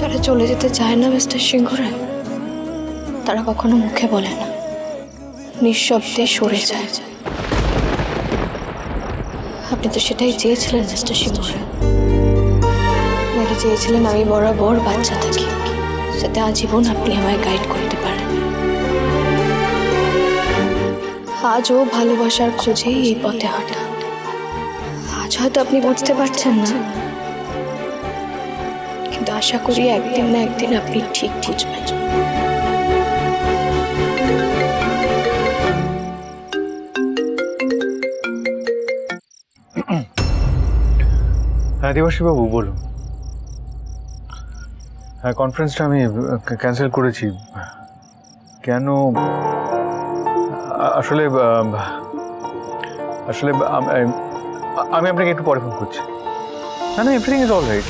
যারা চলে যেতে চায় না মিস্টার সিংহরায়, তারা কখনো মুখে বলে না, নিঃশব্দে সরে যায়। আপনি তো সেটাই চেয়েছিলেন মিস্টার সিংহরায়। নাকি চেয়েছিলেন আমি বরাবর বাচ্চা থাকি, যাতে আজীবন আপনি আমায় গাইড করতে পারেন। আজও ভালোবাসার খোঁজেই এই পথে হাঁটা। আজ হয়তো আপনি বুঝতে পারছেন না, কিন্তু আশা করি একদিন না একদিন আপনি ঠিক বুঝবেন। হ্যাঁ দেবাশীবাবু বলুন। হ্যাঁ, কনফারেন্সটা আমি ক্যান্সেল করেছি। কেন? আসলে আসলে আমি আপনাকে একটু পরে ফোন করছি। না না, এভরিথিং ইজ অল রাইট।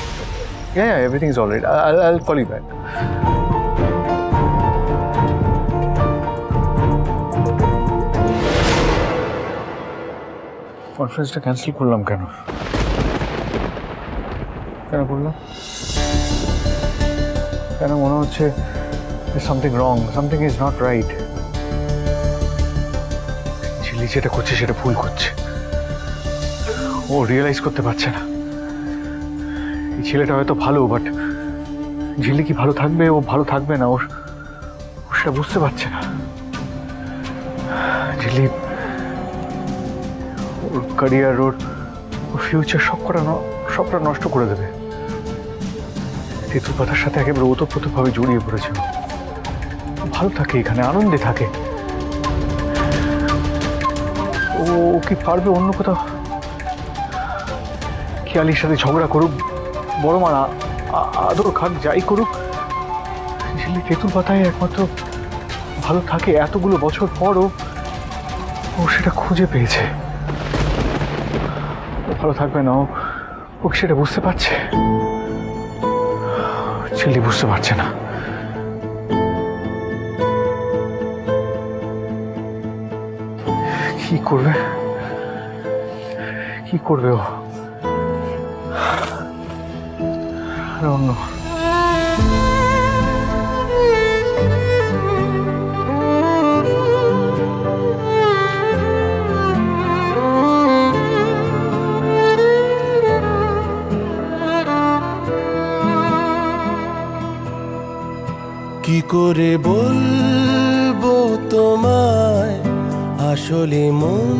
হ্যাঁ, everything is all right. I call you back. কনফারেন্সটা ক্যান্সেল করলাম কেন? কেন করলাম? কেন মনে হচ্ছে something wrong, something is not right. Jhili যেটা করছে সেটা ভুল করছে। ও রিয়েলাইজ করতে পারছে না। এই ছেলেটা হয়তো ভালো, বাট ঝিলি কি ভালো থাকবে, ও ভালো থাকবে না, ওর সেটা বুঝতে পারছে না। ঝিলি ওর ক্যারিয়ার, ওর ফিউচার সবকটা নষ্ট করে দেবে। তেঁতুল পাতার সাথে একেবারে ওতপ্রোতভাবে জড়িয়ে পড়েছিল। ভালো থাকে এখানে, আনন্দে থাকে। ও কি পারবে অন্য কোথাও? খেয়ালির সাথে ঝগড়া করুক, বড় মা আদর খাক, যাই করুক, ঝিলি তেঁতুল পাতায় একমাত্র ভালো থাকে। এতগুলো বছর পরও ও সেটা খুঁজে পেয়েছে। ও ভালো থাকবে না, ও সেটা বুঝতে পারছে। ঝিলি বুঝতে পারছে না। কি করবে? কি করবে ও? অন্য কি করে বলবো তোমায়, আসলে মন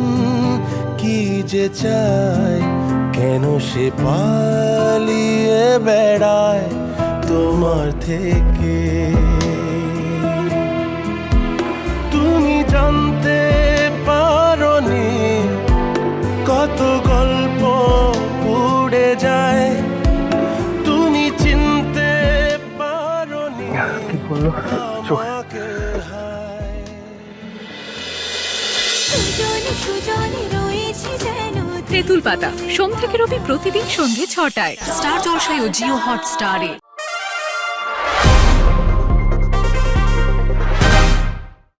কি যে চায়, কেন সে পালিয়ে বেড়ায় তোমার থেকে। তুমি জানতে পারোনি কত গল্প উড়ে যায়, তুমি চিনতে পারোনি কি করলো? চোখ তেঁতুল পাতা সোম থেকে রবি প্রতিদিন সন্ধ্যে ৬টায় স্টার জলসায় ও জিও হটস্টারে।